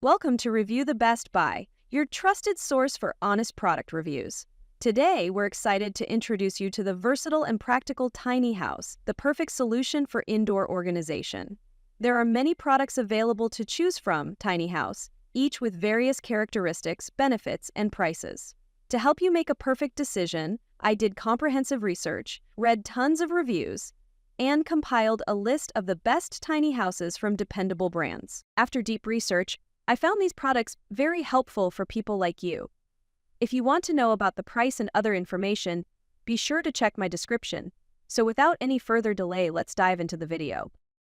Welcome to Review the Best Buy, your trusted source for honest product reviews. Today, we're excited to introduce you to the versatile and practical tiny house, the perfect solution for indoor organization. There are many products available to choose from tiny house, each with various characteristics, benefits, and prices. To help you make a perfect decision, I did comprehensive research, read tons of reviews, and compiled a list of the best tiny houses from dependable brands. After deep research, I found these products very helpful for people like you. If you want to know about the price and other information, be sure to check my description. So without any further delay, let's dive into the video.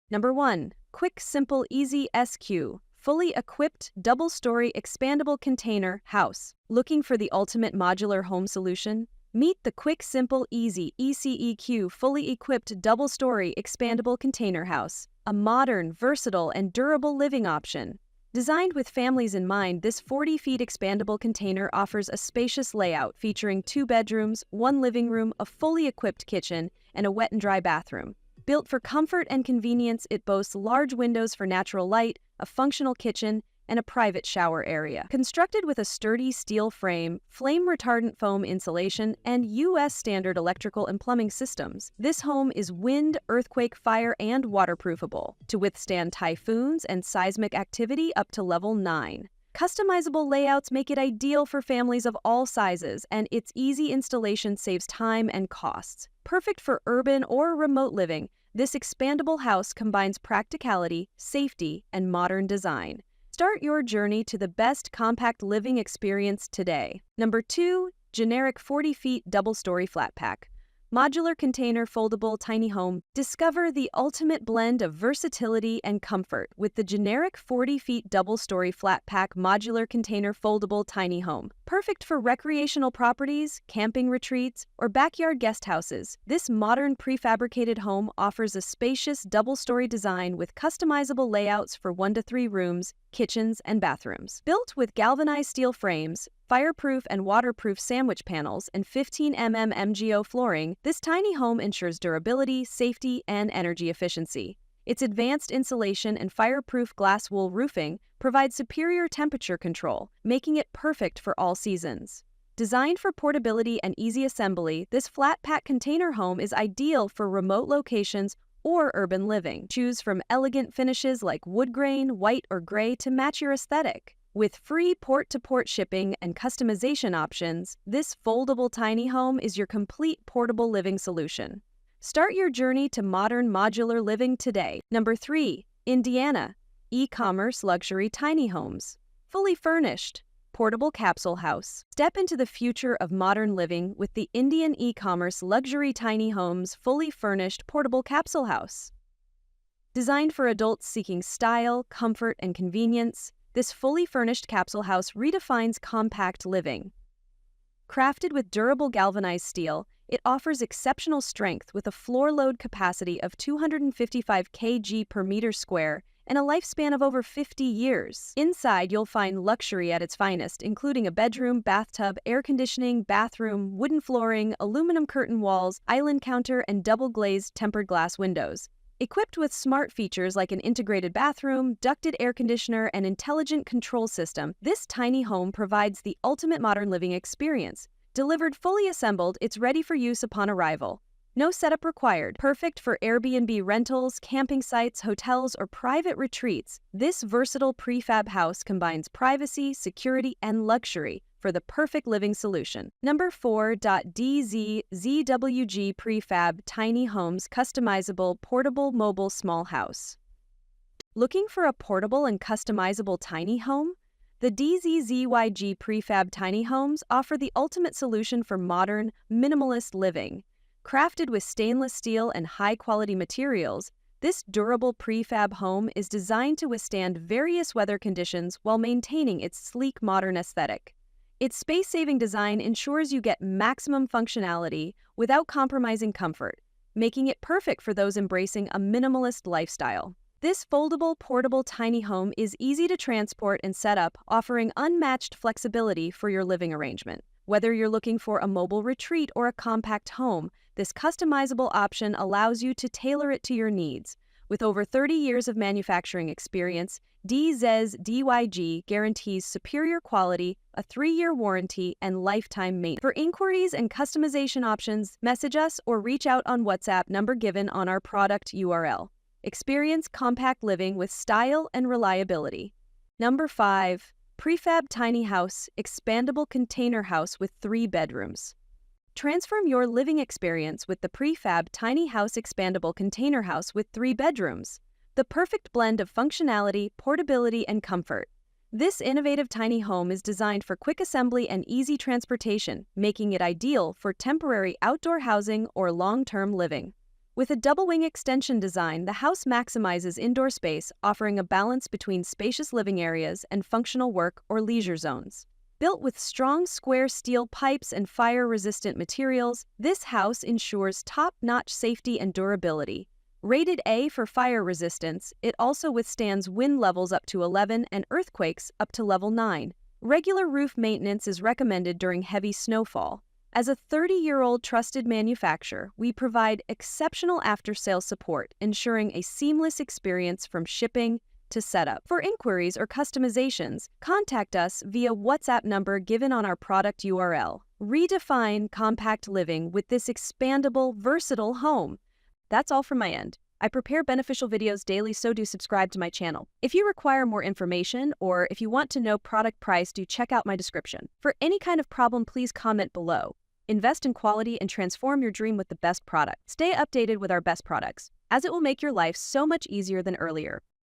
Number 1. Quick, Simple, Easy SQ. Fully equipped, double-story, expandable container house. Looking for the ultimate modular home solution? Meet the Quick, Simple, Easy ECEQ fully equipped double-story expandable container house, a modern, versatile, and durable living option. Designed with families in mind, this 40 feet expandable container offers a spacious layout featuring 2 bedrooms, 1 living room, a fully equipped kitchen, and a wet and dry bathroom. Built for comfort and convenience, it boasts large windows for natural light, a functional kitchen, and a private shower area. Constructed with a sturdy steel frame, flame-retardant foam insulation, and U.S. standard electrical and plumbing systems, this home is wind, earthquake, fire, and waterproofable to withstand typhoons and seismic activity up to level 9. Customizable layouts make it ideal for families of all sizes, and its easy installation saves time and costs. Perfect for urban or remote living, this expandable house combines practicality, safety, and modern design. Start your journey to the best compact living experience today. Number 2. Generic 40 feet double-story flat pack. Modular container foldable tiny home. Discover the ultimate blend of versatility and comfort with the generic 40 feet double-story flat pack modular container foldable tiny home. Perfect for recreational properties, camping retreats, or backyard guest houses, this modern prefabricated home offers a spacious double-story design with customizable layouts for 1 to 3 rooms, kitchens, and bathrooms. Built with galvanized steel frames, fireproof and waterproof sandwich panels, and 15 mm MGO flooring, this tiny home ensures durability, safety, and energy efficiency. Its advanced insulation and fireproof glass wool roofing provide superior temperature control, making it perfect for all seasons. Designed for portability and easy assembly, this flat-pack container home is ideal for remote locations or urban living. Choose from elegant finishes like wood grain, white, or gray to match your aesthetic. With free port-to-port shipping and customization options, this foldable tiny home is your complete portable living solution. Start your journey to modern modular living today. Number 3. Indiana E-commerce luxury tiny homes. Fully furnished, portable capsule house. Step into the future of modern living with the Indian e-commerce luxury tiny homes fully furnished portable capsule house. Designed for adults seeking style, comfort, and convenience, this fully furnished capsule house redefines compact living. Crafted with durable galvanized steel, it offers exceptional strength with a floor load capacity of 255 kg per meter square and a lifespan of over 50 years. Inside, you'll find luxury at its finest, including a bedroom, bathtub, air conditioning, bathroom, wooden flooring, aluminum curtain walls, island counter, and double-glazed tempered glass windows. Equipped with smart features like an integrated bathroom, ducted air conditioner, and intelligent control system, this tiny home provides the ultimate modern living experience. Delivered fully assembled, it's ready for use upon arrival. No setup required. Perfect for Airbnb rentals, camping sites, hotels, or private retreats, this versatile prefab house combines privacy, security, and luxury for the perfect living solution. Number 4. DZZYG Prefab Tiny Homes Customizable Portable Mobile Small House. Looking for a portable and customizable tiny home? The DZZYG Prefab Tiny Homes offer the ultimate solution for modern, minimalist living. Crafted with stainless steel and high-quality materials, this durable prefab home is designed to withstand various weather conditions while maintaining its sleek modern aesthetic. Its space-saving design ensures you get maximum functionality without compromising comfort, making it perfect for those embracing a minimalist lifestyle. This foldable, portable tiny home is easy to transport and set up, offering unmatched flexibility for your living arrangement. Whether you're looking for a mobile retreat or a compact home, this customizable option allows you to tailor it to your needs. With over 30 years of manufacturing experience, DZZYG guarantees superior quality, a 3-year warranty, and lifetime maintenance. For inquiries and customization options, message us or reach out on WhatsApp number given on our product URL. Experience compact living with style and reliability. Number 5. Prefab Tiny House, Expandable Container House with 3 bedrooms. Transform your living experience with the Prefab Tiny House Expandable Container House with 3 bedrooms. The perfect blend of functionality, portability, and comfort. This innovative tiny home is designed for quick assembly and easy transportation, making it ideal for temporary outdoor housing or long-term living. With a double-wing extension design, the house maximizes indoor space, offering a balance between spacious living areas and functional work or leisure zones. Built with strong square steel pipes and fire-resistant materials, this house ensures top-notch safety and durability. Rated A for fire resistance, it also withstands wind levels up to 11 and earthquakes up to level 9. Regular roof maintenance is recommended during heavy snowfall. As a 30-year-old trusted manufacturer, we provide exceptional after-sales support, ensuring a seamless experience from shipping to setup. For inquiries or customizations, contact us via WhatsApp number given on our product URL. Redefine compact living with this expandable, versatile home. That's all from my end. I prepare beneficial videos daily, so do subscribe to my channel. If you require more information or if you want to know product price, do check out my description. For any kind of problem, please comment below. Invest in quality and transform your dream with the best product. Stay updated with our best products, as it will make your life so much easier than earlier.